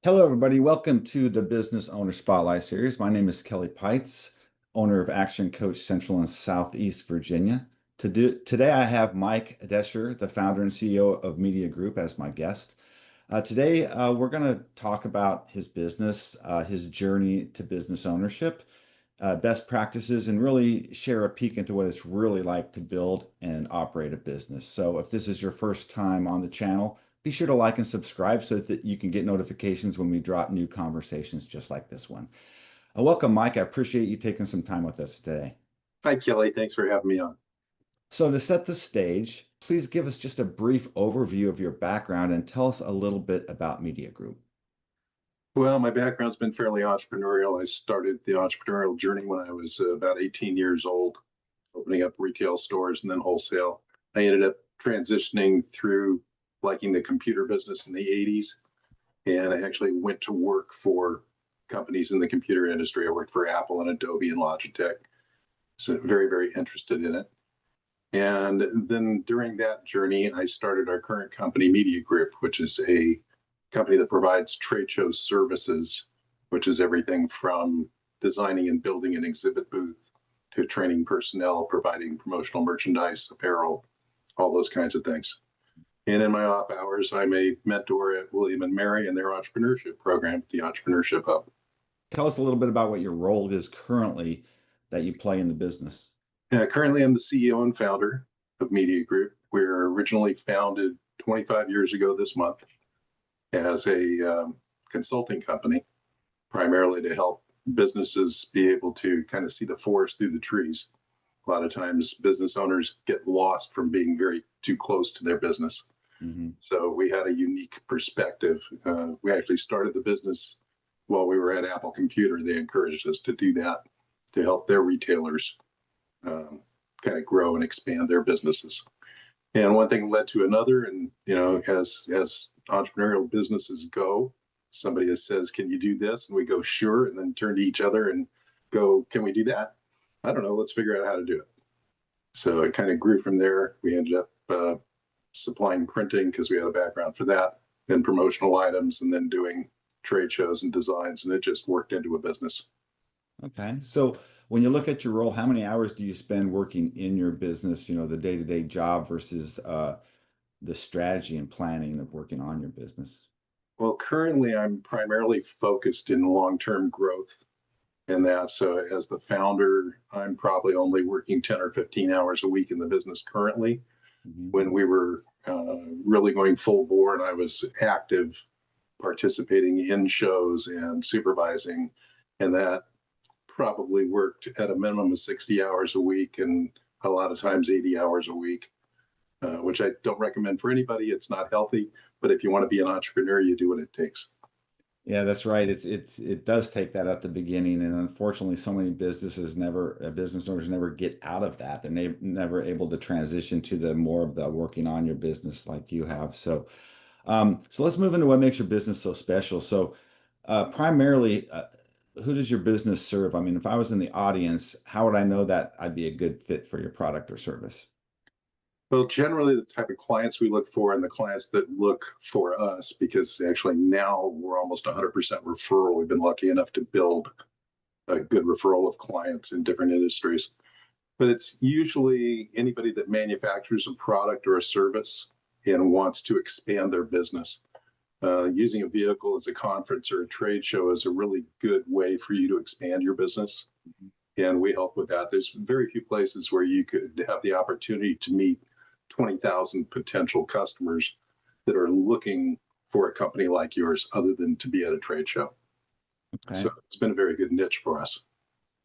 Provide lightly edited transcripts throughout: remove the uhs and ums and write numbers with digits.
Hello, everybody. Welcome to the Business Owner Spotlight Series. My name is Kelly Pites, owner of Action Coach Central and Southeast Virginia. Today, I have Mike Descher, the founder and CEO of Media Group, as my guest. Today, we're going to talk about his business, his journey to business ownership, best practices, and really share a peek into what it's really like to build and operate a business. So if this is your first time on the channel, be sure to like and subscribe so that you can get notifications when we drop new conversations just like this one. Welcome, Mike. I appreciate you taking some time with us today. Hi, Kelly. Thanks for having me on. So to set the stage, please give us just a brief overview of your background and tell us a little bit about Media Group. Well, my background's been fairly entrepreneurial. I started the entrepreneurial journey when I was about 18 years old, opening up retail stores and then wholesale. I ended up transitioning through liking the computer business in the 80s, and I actually went to work for companies in the computer industry. I worked for Apple and Adobe and Logitech. So very, very interested in it. And then during that journey, I started our current company, Media Group, which is a company that provides trade show services, which is everything from designing and building an exhibit booth to training personnel, providing promotional merchandise, apparel, all those kinds of things. And in my off hours, I'm a mentor at William and Mary and their entrepreneurship program, the Entrepreneurship Hub. Tell us a little bit about what your role is currently that you play in the business. Currently, I'm the CEO and founder of Media Group. We were originally founded 25 years ago this month as a consulting company, primarily to help businesses be able to kind of see the forest through the trees. A lot of times business owners get lost from being very too close to their business. Mm-hmm. So we had a unique perspective. We actually started the business while we were at Apple Computer. They encouraged us to do that to help their retailers kind of grow and expand their businesses. And one thing led to another. And, as entrepreneurial businesses go, somebody that says, can you do this? And we go, sure. And then turn to each other and go, can we do that? I don't know. Let's figure out how to do it. So it kind of grew from there. We ended up supplying printing because we had a background for that, then promotional items, and then doing trade shows and designs. And it just worked into a business. Okay. So when you look at your role, how many hours do you spend working in your business, the day-to-day job versus the strategy and planning of working on your business? Well, currently I'm primarily focused in long-term growth in that. So as the founder, I'm probably only working 10 or 15 hours a week in the business currently. Mm-hmm. When we were really going full bore and I was active participating in shows and supervising, and that probably worked at a minimum of 60 hours a week and a lot of times 80 hours a week, which I don't recommend for anybody. It's not healthy, but if you want to be an entrepreneur, you do what it takes. Yeah, that's right. It does take that at the beginning, and unfortunately, so many business owners never get out of that. They're never able to transition to the more of the working on your business like you have. So let's move into what makes your business so special. So, primarily, who does your business serve? I mean, if I was in the audience, how would I know that I'd be a good fit for your product or service? Well, generally, the type of clients we look for and the clients that look for us, because actually now we're almost 100% referral. We've been lucky enough to build a good referral of clients in different industries. But it's usually anybody that manufactures a product or a service and wants to expand their business. Using a vehicle as a conference or a trade show is a really good way for you to expand your business. And we help with that. There's very few places where you could have the opportunity to meet 20,000 potential customers that are looking for a company like yours other than to be at a trade show. Okay. So it's been a very good niche for us.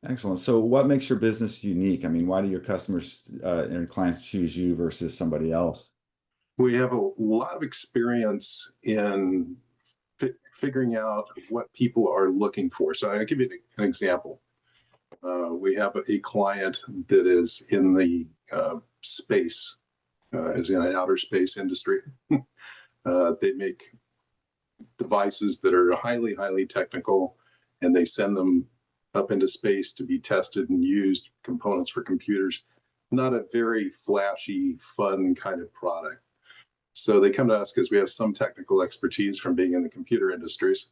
Excellent. So what makes your business unique? I mean, why do your customers and clients choose you versus somebody else? We have a lot of experience in figuring out what people are looking for. So I'll give you an example. We have a client that is in the space, is in an outer space industry. They make devices that are highly, highly technical, and they send them up into space to be tested and used, components for computers. Not a very flashy, fun kind of product. So they come to us because we have some technical expertise from being in the computer industries.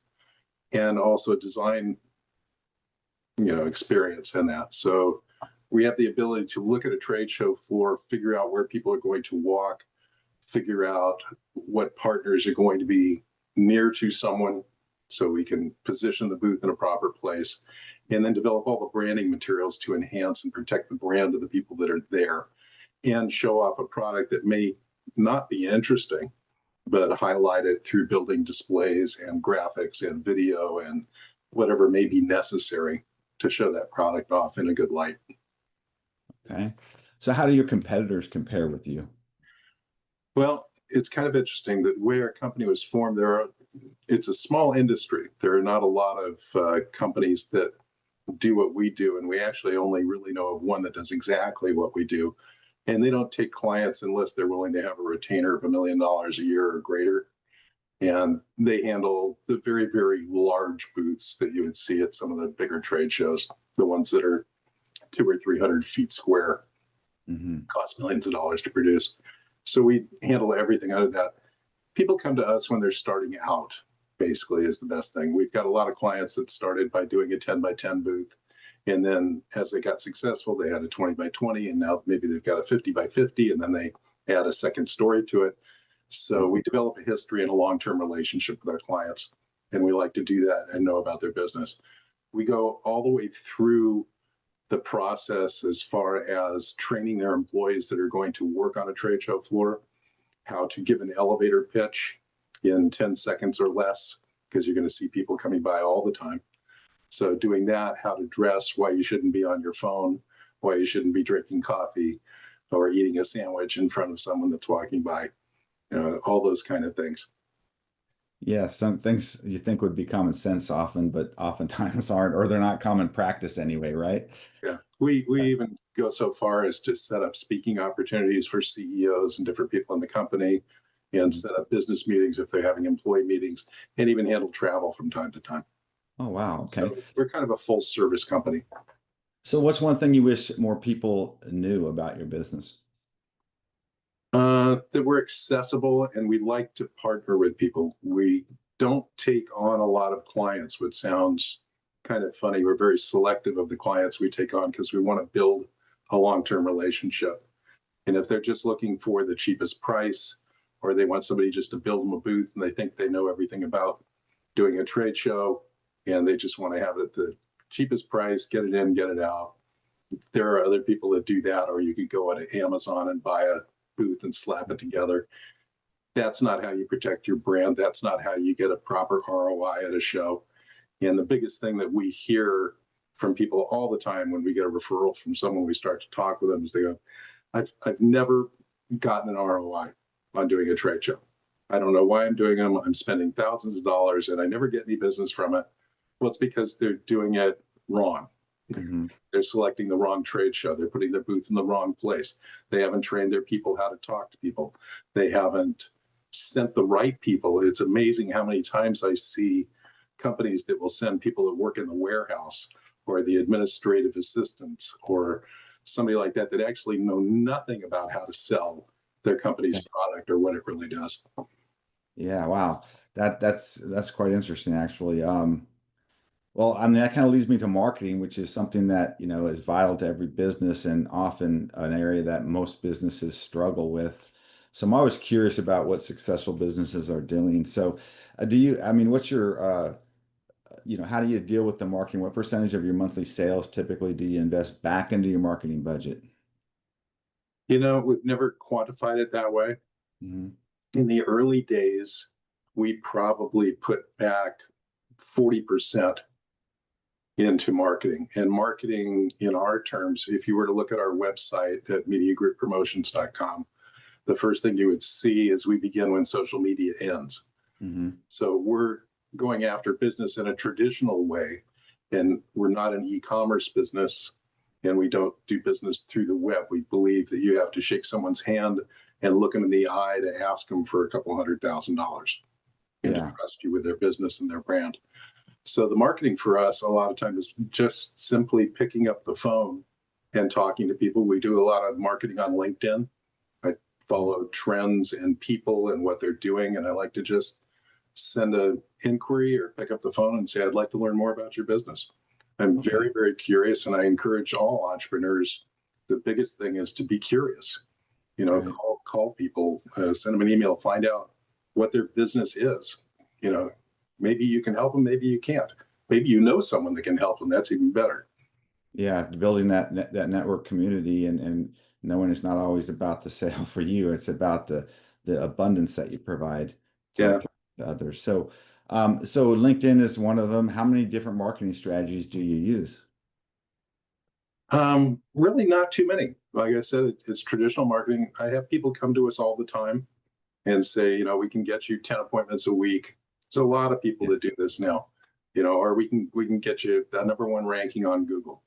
and also design, experience in that. So we have the ability to look at a trade show floor, figure out where people are going to walk, figure out what partners are going to be near to someone so we can position the booth in a proper place, and then develop all the branding materials to enhance and protect the brand of the people that are there, and show off a product that may not be interesting, but highlight it through building displays and graphics and video and whatever may be necessary to show that product off in a good light. Okay. So how do your competitors compare with you? Well, it's kind of interesting that the way our company was formed, it's a small industry. There are not a lot of companies that do what we do, and we actually only really know of one that does exactly what we do. And they don't take clients unless they're willing to have a retainer of $1 million a year or greater. And they handle the very, very large booths that you would see at some of the bigger trade shows, the ones that are 200 or 300 feet square, cost millions of dollars to produce. So we handle everything out of that. People come to us when they're starting out, basically, is the best thing. We've got a lot of clients that started by doing a 10 by 10 booth. And then as they got successful, they had a 20 by 20, and now maybe they've got a 50 by 50, and then they add a second story to it. So we develop a history and a long-term relationship with our clients, and we like to do that and know about their business. We go all the way through the process as far as training their employees that are going to work on a trade show floor, how to give an elevator pitch in 10 seconds or less, because you're going to see people coming by all the time. So doing that, how to dress, why you shouldn't be on your phone, why you shouldn't be drinking coffee or eating a sandwich in front of someone that's walking by, all those kind of things. Yeah, some things you think would be common sense often, but oftentimes aren't, or they're not common practice anyway, right? Yeah, we even go so far as to set up speaking opportunities for CEOs and different people in the company, and set up business meetings if they're having employee meetings, and even handle travel from time to time. Oh, wow. Okay. So we're kind of a full service company. So what's one thing you wish more people knew about your business? That we're accessible and we like to partner with people. We don't take on a lot of clients, which sounds kind of funny. We're very selective of the clients we take on because we want to build a long-term relationship. And if they're just looking for the cheapest price, or they want somebody just to build them a booth and they think they know everything about doing a trade show and they just want to have it at the cheapest price, get it in, get it out. There are other people that do that, or you could go on Amazon and buy a booth and slap it together. That's not how you protect your brand. That's not how you get a proper ROI at a show. And the biggest thing that we hear from people all the time when we get a referral from someone, we start to talk with them, is they go, I've never gotten an ROI on doing a trade show. I don't know why I'm doing them. I'm spending thousands of dollars and I never get any business from it. Well, it's because they're doing it wrong. They're selecting the wrong trade show. They're putting their booth in the wrong place. They haven't trained their people how to talk to people. They haven't sent the right people. It's amazing how many times I see companies that will send people that work in the warehouse or the administrative assistants or somebody like that that actually know nothing about how to sell their company's product or what it really does. Yeah, wow. That's quite interesting actually. Well, I mean, that kind of leads me to marketing, which is something that, is vital to every business and often an area that most businesses struggle with. So I'm always curious about what successful businesses are doing. So I mean, what's your, how do you deal with the marketing? What percentage of your monthly sales typically do you invest back into your marketing budget? We've never quantified it that way. Hmm. In the early days, we probably put back 40% into marketing. And marketing, in our terms, if you were to look at our website at mediagrouppromotions.com, the first thing you would see is we begin when social media ends. So we're going after business in a traditional way, and we're not an e-commerce business, and we don't do business through the web. We believe that you have to shake someone's hand and look them in the eye to ask them for a couple $100,000 and to trust you with their business and their brand. So the marketing for us a lot of times is just simply picking up the phone and talking to people. We do a lot of marketing on LinkedIn. I follow trends and people and what they're doing, and I like to just send an inquiry or pick up the phone and say, I'd like to learn more about your business. I'm Okay. very, very curious, and I encourage all entrepreneurs. The biggest thing is to be curious. Right. Call people, send them an email, find out what their business is. You know, maybe you can help them, maybe you can't. Maybe you know someone that can help them. That's even better. Yeah, building that network community and knowing it's not always about the sale for you, it's about the abundance that you provide Yeah. to others. So LinkedIn is one of them. How many different marketing strategies do you use? Really not too many. Like I said, it's traditional marketing. I have people come to us all the time and say, we can get you 10 appointments a week. There's a lot of people Yeah, that do this now, or we can get you that number 1 ranking on Google,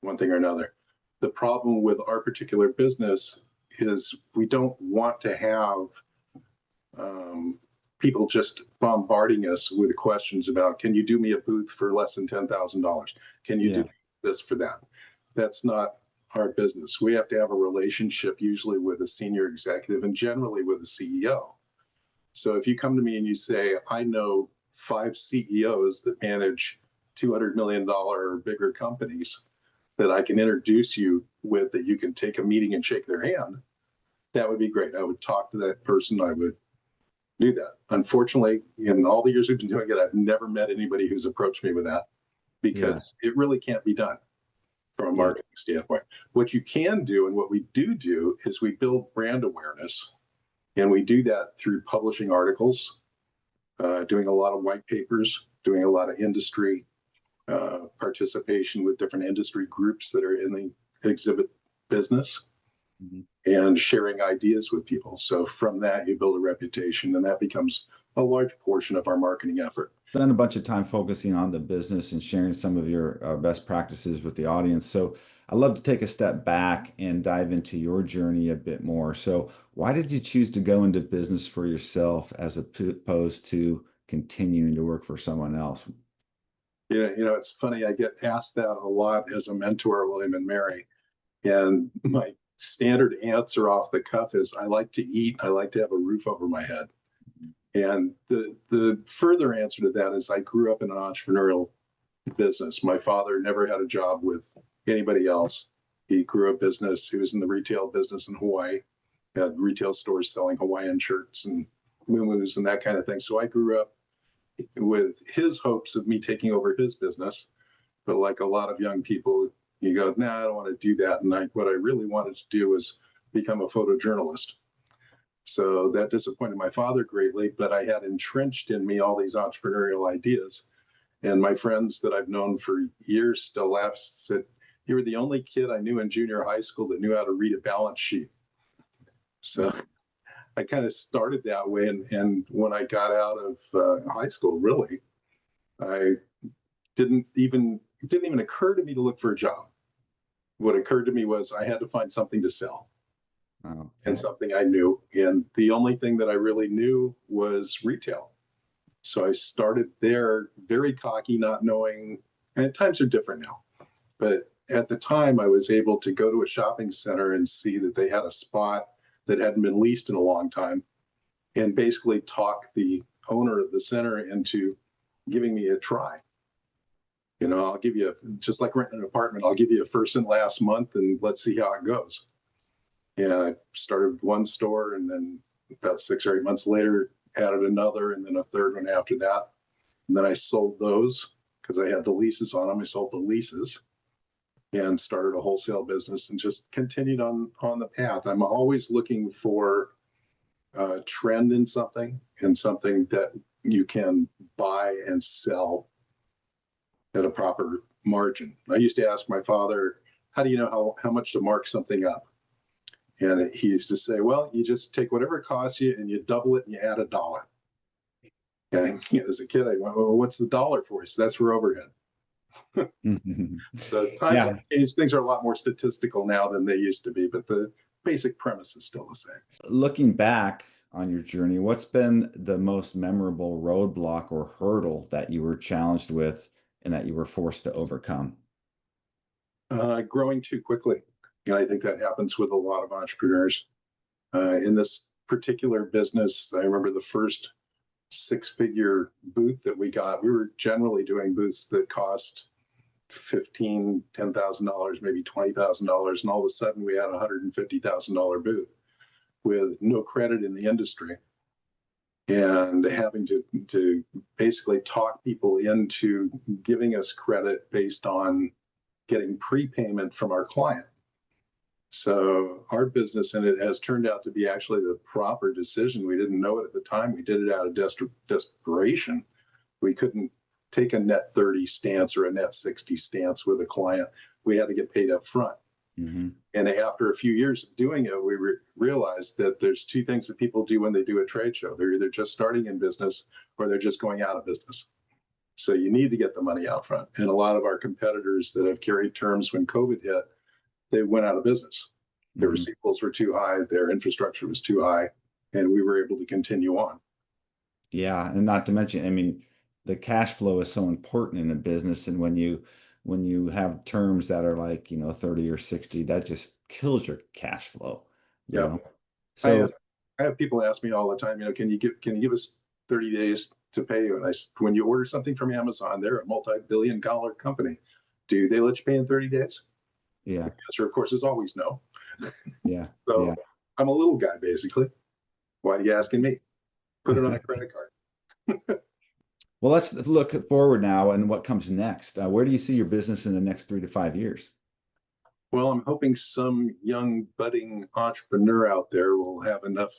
one thing or another. The problem with our particular business is we don't want to have um, people just bombarding us with questions about, can you do me a booth for less than $10,000? Can you do yeah, this for that? That's not our business. We have to have a relationship usually with a senior executive and generally with a CEO. So if you come to me and you say, I know 5 CEOs that manage $200 million or bigger companies that I can introduce you with, that you can take a meeting and shake their hand, that would be great. I would talk to that person. I would do that. Unfortunately, in all the years we've been doing it, I've never met anybody who's approached me with that, yeah, because it really can't be done from a yeah. marketing standpoint. What you can do, and what we do is we build brand awareness, and we do that through publishing articles, doing a lot of white papers, doing a lot of industry participation with different industry groups that are in the exhibit business, Mhm. and sharing ideas with people. So from that, you build a reputation, and that becomes a large portion of our marketing effort. Spend a bunch of time focusing on the business and sharing some of your best practices with the audience. So I'd love to take a step back and dive into your journey a bit more. So why did you choose to go into business for yourself as opposed to continuing to work for someone else? It's funny. I get asked that a lot as a mentor, William and Mary, and my standard answer off the cuff is, I like to eat. I like to have a roof over my head. And the further answer to that is, I grew up in an entrepreneurial business. My father never had a job with anybody else. He grew a business. He was in the retail business in Hawaii, had retail stores selling Hawaiian shirts and moo and that kind of thing. So I grew up with his hopes of me taking over his business. But like a lot of young people, you go, nah, I don't want to do that. And what I really wanted to do was become a photojournalist. So that disappointed my father greatly, but I had entrenched in me all these entrepreneurial ideas. And my friends that I've known for years still laugh, said, you were the only kid I knew in junior high school that knew how to read a balance sheet. So I kind of started that way. And when I got out of high school, really, I didn't even, it didn't even occur to me to look for a job. What occurred to me was I had to find something to sell, and Okay. something I knew. And the only thing that I really knew was retail. So I started there, very cocky, not knowing, and times are different now. But at the time, I was able to go to a shopping center and see that they had a spot that hadn't been leased in a long time, and basically talk the owner of the center into giving me a try. I'll give you, just like renting an apartment, I'll give you a first and last month and let's see how it goes. And I started one store, and then about 6 or 8 months later, added another, and then a third one after that. And then I sold those because I had the leases on them. I sold the leases and started a wholesale business, and just continued on the path. I'm always looking for a trend in something, and something that you can buy and sell at a proper margin. I used to ask my father, how do you know how much to mark something up? And he used to say, well, you just take whatever it costs you and you double it and you add $1. And as a kid, I went, well, what's the dollar for? So that's for overhead. So times have Yeah. changed. Things are a lot more statistical now than they used to be, but the basic premise is still the same. Looking back on your journey, what's been the most memorable roadblock or hurdle that you were challenged with and that you were forced to overcome? Growing too quickly. I think that happens with a lot of entrepreneurs. In this particular business, I remember the first six-figure booth that we got. We were generally doing booths that cost $10,000, maybe $20,000, and all of a sudden we had a $150,000 booth with no credit in the industry, and having to basically talk people into giving us credit based on getting prepayment from our client. So our business in it has turned out to be actually the proper decision. We didn't know it at the time. We did it out of desperation. We couldn't take a net 30 stance or a net 60 stance with a client. We had to get paid up front. Mm-hmm. And after a few years of doing it, we realized that there's two things that people do when they do a trade show. They're either just starting in business or they're just going out of business. So you need to get the money out front. And a lot of our competitors that have carried terms when COVID hit, they went out of business. Their receivables were too high, their infrastructure was too high, and we were able to continue on. Yeah, and not to mention, I mean, the cash flow is so important in a business, and when you have terms that are like, 30 or 60, that just kills your cash flow, you Yeah. know. I So have, I have people ask me all the time, can you give us 30 days to pay you? And when you order something from Amazon, they're a multi-billion-dollar company. Do they let you pay in 30 days? yeah, The answer, of course, is always no. yeah, So yeah. I'm a little guy, basically. Why are you asking me? Put it on a credit card. Well, let's look forward now and what comes next. Where do you see your business in the next 3 to 5 years? Well, I'm hoping some young budding entrepreneur out there will have enough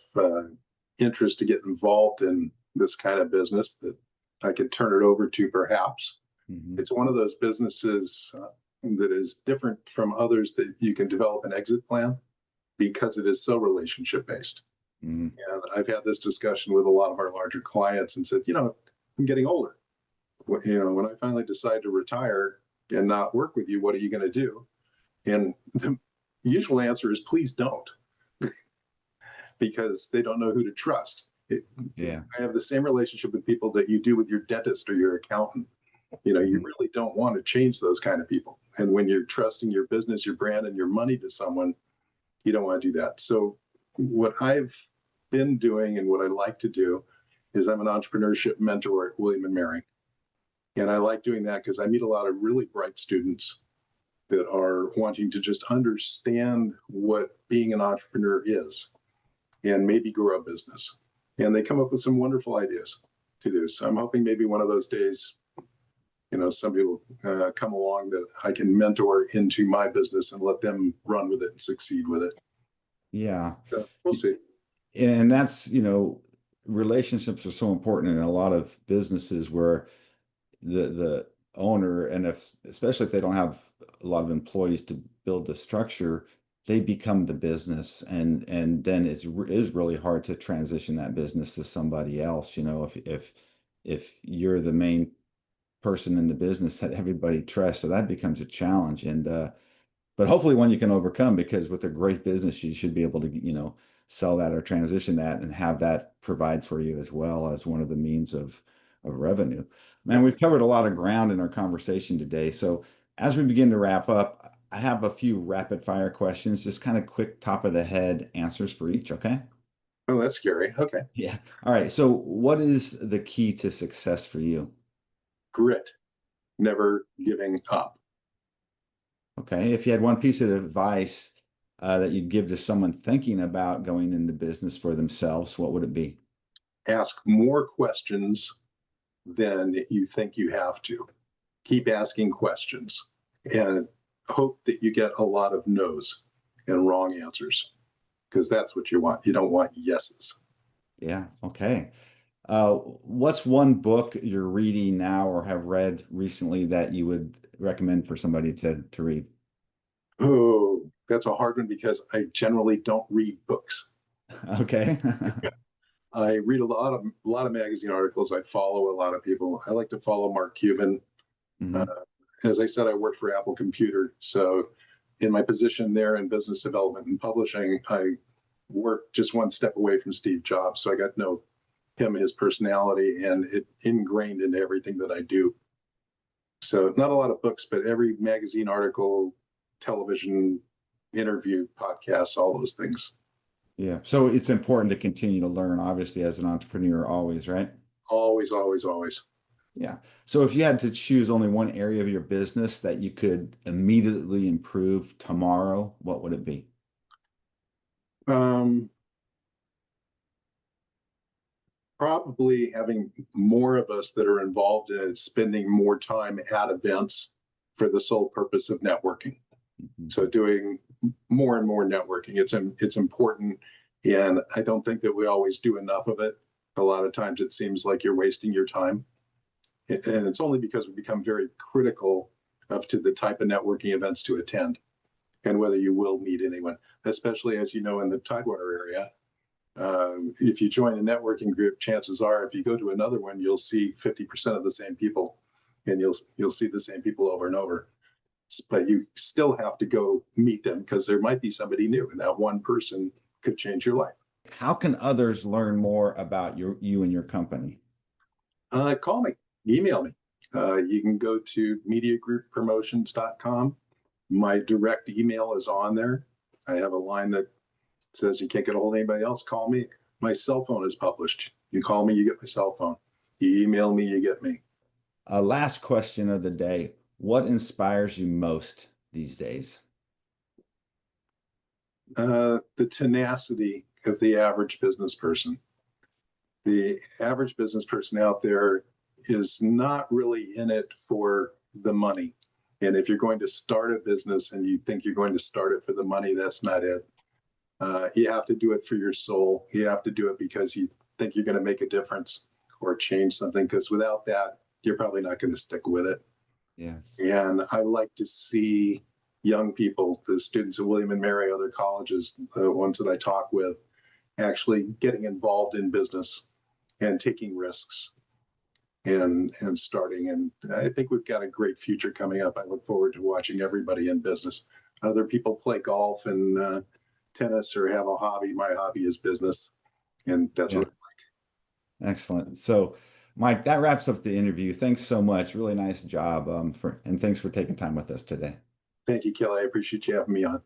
interest to get involved in this kind of business that I could turn it over to perhaps. Hmm. It's one of those businesses that is different from others that you can develop an exit plan because it is so relationship based. Hmm. And I've had this discussion with a lot of our larger clients and said, I'm getting older. When I finally decide to retire and not work with you, what are you going to do? And the usual answer is please don't, because they don't know who to trust. Yeah. I have the same relationship with people that you do with your dentist or your accountant. You Hmm. really don't want to change those kind of people. And when you're trusting your business, your brand, and your money to someone, you don't want to do that. So, what I've been doing and what I like to do is I'm an entrepreneurship mentor at William and Mary. And I like doing that because I meet a lot of really bright students that are wanting to just understand what being an entrepreneur is and maybe grow a business. And they come up with some wonderful ideas to do. So I'm hoping maybe one of those days, somebody will come along that I can mentor into my business and let them run with it and succeed with it. Yeah. So we'll see. And that's, relationships are so important in a lot of businesses where the owner, and especially if they don't have a lot of employees to build the structure, they become the business, and then it is really hard to transition that business to somebody else. If you're the main person in the business that everybody trusts, so that becomes a challenge. And but hopefully one you can overcome, because with a great business, you should be able to, sell that or transition that and have that provide for you as well as one of the means of revenue. Man, Yep. we've covered a lot of ground in our conversation today. So as we begin to wrap up, I have a few rapid fire questions, just kind of quick top of the head answers for each. Okay. Oh, that's scary. Okay. Yeah. All right. So what is the key to success for you? Grit, never giving up. Okay. If you had one piece of advice that you'd give to someone thinking about going into business for themselves, what would it be? Ask more questions than you think you have to. Keep asking questions and hope that you get a lot of no's and wrong answers, because that's what you want. You don't want yeses. Yeah. Okay. What's one book you're reading now or have read recently that you would recommend for somebody to read? Oh, that's a hard one because I generally don't read books. Okay. I read a lot of magazine articles. I follow a lot of people. I like to follow Mark Cuban. Uh, Hmm. as I said, I work for Apple Computer. So, in my position there in business development and publishing, I work just one step away from Steve Jobs. So, I got to know him, his personality, and it ingrained into everything that I do. So, not a lot of books, but every magazine article, television interview, podcasts, all those things. Yeah. So it's important to continue to learn, obviously, as an entrepreneur, always, right? Always, always, always. Yeah. So if you had to choose only one area of your business that you could immediately improve tomorrow, what would it be? Um, Probably having more of us that are involved in it, spending more time at events for the sole purpose of networking. Mhm. So doing more and more networking, it's important, and I don't think that we always do enough of it. A lot of times it seems like you're wasting your time, and it's only because we become very critical of to the type of networking events to attend and whether you will meet anyone, especially as you know in the Tidewater area. If you join a networking group, chances are if you go to another one, you'll see 50% of the same people, and you'll see the same people over and over. But you still have to go meet them because there might be somebody new, and that one person could change your life. How can others learn more about you and your company? Call me, email me. You can go to mediagrouppromotions.com. My direct email is on there. I have a line that says you can't get a hold of anybody else, call me. My cell phone is published. You call me, you get my cell phone. You email me, you get me. Last question of the day. What inspires you most these days? The tenacity of the average business person. The average business person out there is not really in it for the money. And if you're going to start a business and you think you're going to start it for the money, that's not it. You have to do it for your soul. You have to do it because you think you're going to make a difference or change something. Because without that, you're probably not going to stick with it. Yeah. And I like to see young people, the students at William and Mary, other colleges, the ones that I talk with, actually getting involved in business and taking risks and starting. And I think we've got a great future coming up. I look forward to watching everybody in business. Other people play golf and tennis or have a hobby. My hobby is business, and that's Yeah. what. Excellent. So, Mike, that wraps up the interview. Thanks so much. Really nice job. And thanks for taking time with us today. Thank you, Kelly. I appreciate you having me on.